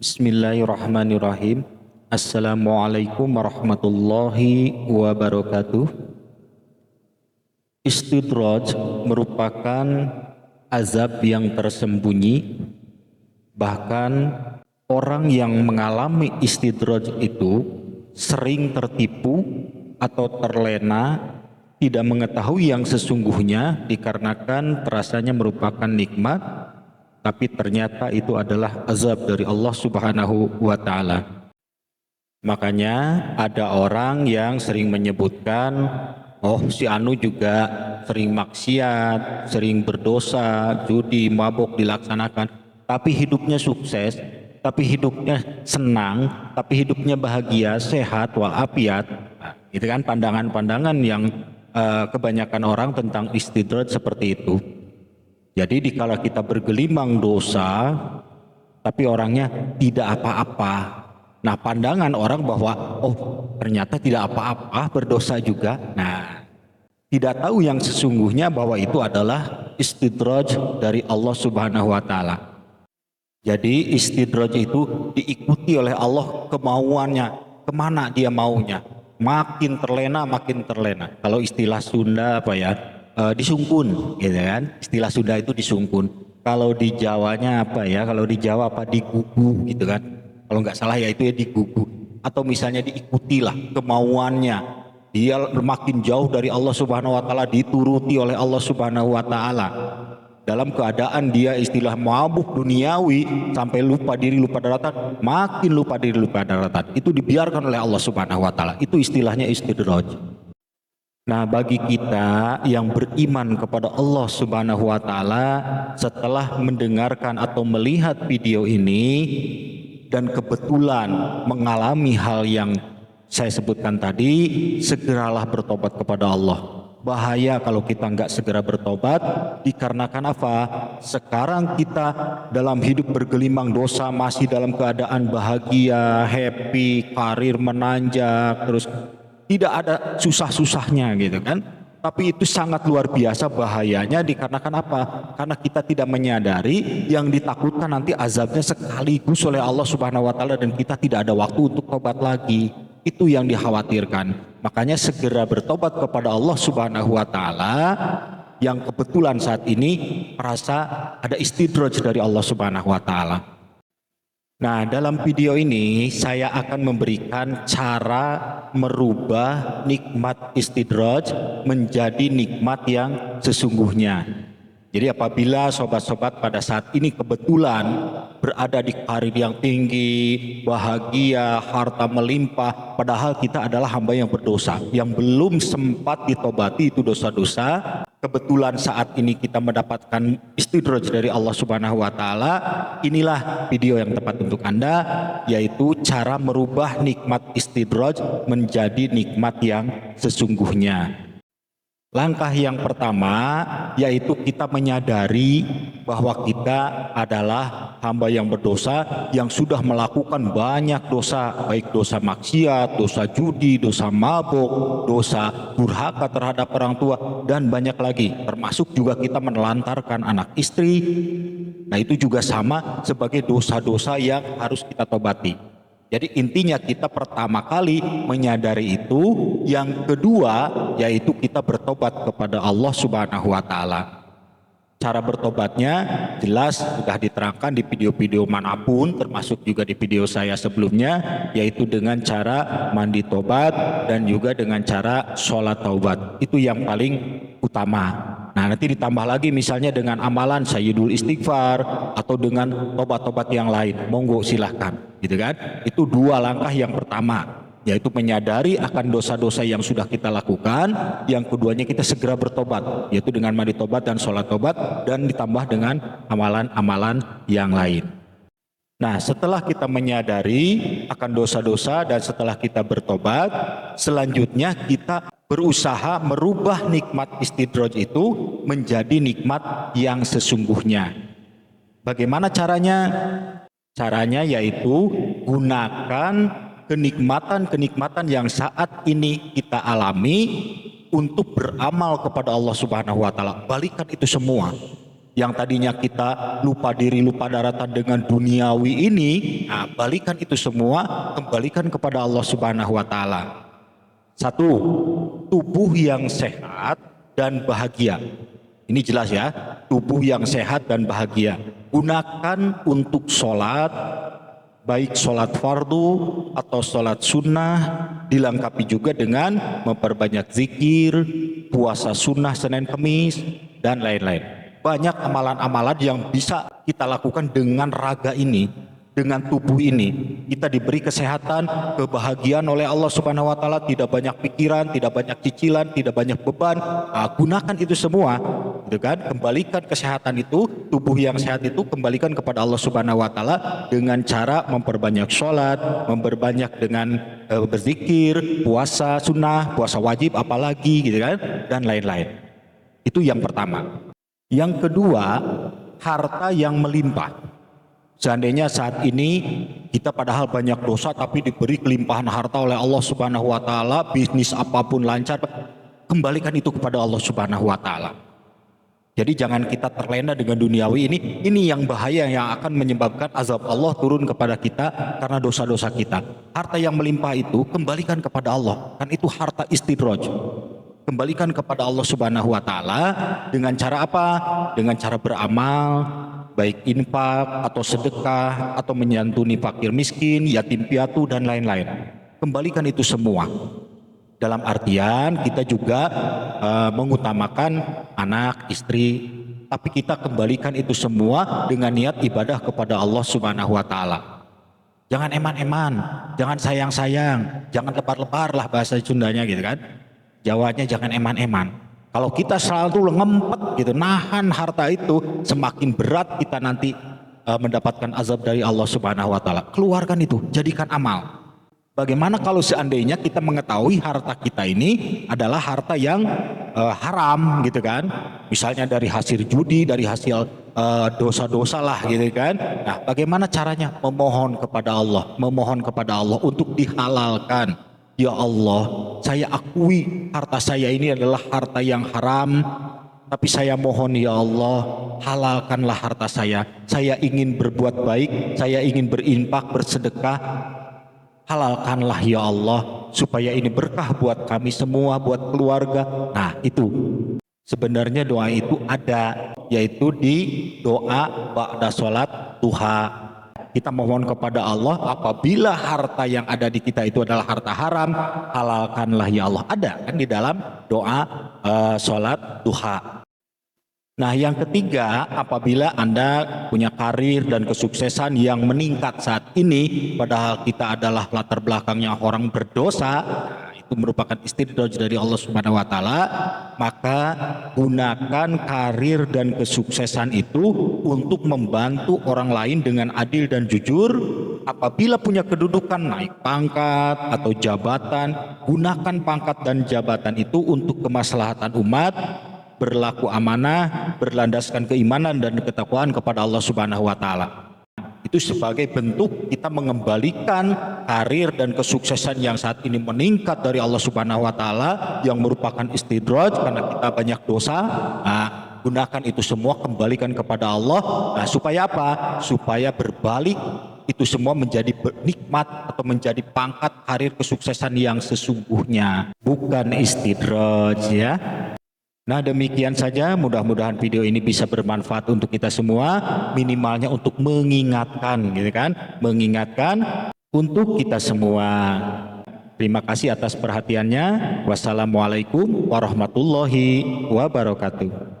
Bismillahirrahmanirrahim. Assalamualaikum warahmatullahi wabarakatuh. Istidraj merupakan azab yang tersembunyi. Bahkan orang yang mengalami istidraj itu sering tertipu atau terlena, tidak mengetahui yang sesungguhnya dikarenakan terasanya merupakan nikmat, tapi ternyata itu adalah azab dari Allah Subhanahu wa Ta'ala. Makanya ada orang yang sering menyebutkan, oh si Anu juga sering maksiat, sering berdosa, judi, mabuk dilaksanakan, tapi hidupnya sukses, tapi hidupnya senang, tapi hidupnya bahagia, sehat, walafiat. Nah, itu kan pandangan-pandangan yang kebanyakan orang tentang istidraj seperti itu. Jadi dikala kita bergelimang dosa, tapi orangnya tidak apa-apa. Nah, pandangan orang bahwa, oh ternyata tidak apa-apa, berdosa juga. Nah, tidak tahu yang sesungguhnya bahwa itu adalah istidraj dari Allah Subhanahu wa Ta'ala. Jadi istidraj itu diikuti oleh Allah kemauannya, kemana dia maunya. Makin terlena, makin terlena. Kalau istilah Sunda apa ya? Disungkun, gitu kan? Istilah Sunda itu disungkun. Kalau di Jawanya apa ya? Kalau di Jawa apa digugu, gitu kan? Kalau nggak salah ya itu ya digugu. Atau misalnya diikutilah kemauannya. Dia makin jauh dari Allah Subhanahu Wa Taala, dituruti oleh Allah Subhanahu Wa Taala. Dalam keadaan dia istilah mabuk duniawi sampai lupa diri, lupa daratan, makin lupa diri, lupa daratan. Itu dibiarkan oleh Allah Subhanahu Wa Taala. Itu istilahnya istidraj. Nah, bagi kita yang beriman kepada Allah Subhanahu wa Ta'ala, setelah mendengarkan atau melihat video ini dan kebetulan mengalami hal yang saya sebutkan tadi, segeralah bertobat kepada Allah. Bahaya kalau kita nggak segera bertobat, dikarenakan apa? Sekarang kita dalam hidup bergelimang dosa, masih dalam keadaan bahagia, happy, karir menanjak, terus tidak ada susah-susahnya gitu kan. Tapi itu sangat luar biasa bahayanya dikarenakan apa? Karena kita tidak menyadari yang ditakutkan nanti azabnya sekaligus oleh Allah Subhanahu wa Ta'ala dan kita tidak ada waktu untuk tobat lagi. Itu yang dikhawatirkan. Makanya segera bertobat kepada Allah Subhanahu wa Ta'ala yang kebetulan saat ini merasa ada istidraj dari Allah Subhanahu wa Ta'ala. Nah, dalam video ini saya akan memberikan cara merubah nikmat istidraj menjadi nikmat yang sesungguhnya. Jadi apabila sobat-sobat pada saat ini kebetulan berada di karir yang tinggi, bahagia, harta melimpah, padahal kita adalah hamba yang berdosa, yang belum sempat ditobati itu dosa-dosa, kebetulan saat ini kita mendapatkan istidraj dari Allah Subhanahu wa Ta'ala, inilah video yang tepat untuk Anda, yaitu cara merubah nikmat istidraj menjadi nikmat yang sesungguhnya. Langkah yang pertama yaitu kita menyadari bahwa kita adalah hamba yang berdosa yang sudah melakukan banyak dosa, baik dosa maksiat, dosa judi, dosa mabuk, dosa durhaka terhadap orang tua, dan banyak lagi, termasuk juga kita menelantarkan anak istri. Nah, itu juga sama sebagai dosa-dosa yang harus kita tobati. Jadi intinya kita pertama kali menyadari itu, yang kedua yaitu kita bertobat kepada Allah Subhanahu wa Ta'ala. Cara bertobatnya jelas sudah diterangkan di video-video manapun, termasuk juga di video saya sebelumnya, yaitu dengan cara mandi tobat dan juga dengan cara sholat taubat. Itu yang paling utama. Nah, nanti ditambah lagi misalnya dengan amalan sayyidul istighfar atau dengan tobat-tobat yang lain. Monggo silahkan, gitu kan? Itu dua langkah yang pertama, yaitu menyadari akan dosa-dosa yang sudah kita lakukan. Yang keduanya kita segera bertobat, yaitu dengan mandi tobat dan sholat tobat, dan ditambah dengan amalan-amalan yang lain. Nah, setelah kita menyadari akan dosa-dosa dan setelah kita bertobat, selanjutnya kita berusaha merubah nikmat istidraj itu menjadi nikmat yang sesungguhnya. Bagaimana caranya? Caranya yaitu gunakan kenikmatan-kenikmatan yang saat ini kita alami untuk beramal kepada Allah Subhanahu wa Ta'ala. Balikan itu semua. Yang tadinya kita lupa diri, lupa daratan dengan duniawi ini, nah, balikan itu semua, kembalikan kepada Allah Subhanahu wa taala. Satu, tubuh yang sehat dan bahagia. Ini jelas ya, tubuh yang sehat dan bahagia. Gunakan untuk sholat, baik sholat fardu atau sholat sunnah, dilengkapi juga dengan memperbanyak zikir, puasa sunnah Senin Kemis, dan lain-lain. Banyak amalan-amalan yang bisa kita lakukan dengan raga ini, dengan tubuh ini. Kita diberi kesehatan, kebahagiaan oleh Allah Subhanahu wa taala, tidak banyak pikiran, tidak banyak cicilan, tidak banyak beban. Nah, gunakan itu semua, gitu kan? Kembalikan kesehatan itu, tubuh yang sehat itu kembalikan kepada Allah Subhanahu wa taala dengan cara memperbanyak sholat, memperbanyak dengan berzikir, puasa sunnah, puasa wajib apalagi, gitu kan? Dan lain-lain. Itu yang pertama. Yang kedua, harta yang melimpah. Seandainya saat ini kita padahal banyak dosa tapi diberi kelimpahan harta oleh Allah Subhanahu wa taala, bisnis apapun lancar, kembalikan itu kepada Allah Subhanahu wa taala. Jadi jangan kita terlena dengan duniawi ini yang bahaya, yang akan menyebabkan azab Allah turun kepada kita karena dosa-dosa kita. Harta yang melimpah itu kembalikan kepada Allah, kan itu harta istidraj. Kembalikan kepada Allah Subhanahu wa taala dengan cara apa? Dengan cara beramal, baik infak atau sedekah atau menyantuni fakir miskin, yatim piatu dan lain-lain. Kembalikan itu semua. Dalam artian kita juga mengutamakan anak, istri, tapi kita kembalikan itu semua dengan niat ibadah kepada Allah Subhanahu wa taala. Jangan eman-eman, jangan sayang-sayang, jangan lebar-lebar lah bahasa Sundanya gitu kan. Jawanya jangan eman-eman. Kalau kita selalu ngempet gitu, nahan harta itu, semakin berat kita nanti mendapatkan azab dari Allah Subhanahu wa taala. Keluarkan itu, jadikan amal. Bagaimana kalau seandainya kita mengetahui harta kita ini adalah harta yang haram gitu kan? Misalnya dari hasil judi, dari hasil dosa-dosa lah gitu kan. Nah, bagaimana caranya? Memohon kepada Allah untuk dihalalkan. Ya Allah, saya akui harta saya ini adalah harta yang haram, tapi saya mohon ya Allah, halalkanlah harta saya. Saya ingin berbuat baik, saya ingin berinfak, bersedekah. Halalkanlah ya Allah, supaya ini berkah buat kami semua, buat keluarga. Nah itu, sebenarnya doa itu ada, yaitu di doa ba'da sholat duha. Kita mohon kepada Allah, apabila harta yang ada di kita itu adalah harta haram, halalkanlah ya Allah. Ada kan di dalam doa sholat duha. Nah yang ketiga, apabila Anda punya karir dan kesuksesan yang meningkat saat ini, padahal kita adalah latar belakangnya orang berdosa, itu merupakan istidraj dari Allah Subhanahu wa taala, maka gunakan karir dan kesuksesan itu untuk membantu orang lain dengan adil dan jujur. Apabila punya kedudukan naik pangkat atau jabatan, gunakan pangkat dan jabatan itu untuk kemaslahatan umat, berlaku amanah, berlandaskan keimanan dan ketakwaan kepada Allah Subhanahu wa taala. Itu sebagai bentuk kita mengembalikan karir dan kesuksesan yang saat ini meningkat dari Allah Subhanahu wa taala, yang merupakan istidraj karena kita banyak dosa. Nah, gunakan itu semua, kembalikan kepada Allah. Nah, supaya apa? Supaya berbalik itu semua menjadi nikmat atau menjadi pangkat karir kesuksesan yang sesungguhnya, bukan istidraj ya. Nah demikian saja, mudah-mudahan video ini bisa bermanfaat untuk kita semua, minimalnya untuk mengingatkan gitu kan, mengingatkan untuk kita semua. Terima kasih atas perhatiannya. Wassalamualaikum warahmatullahi wabarakatuh.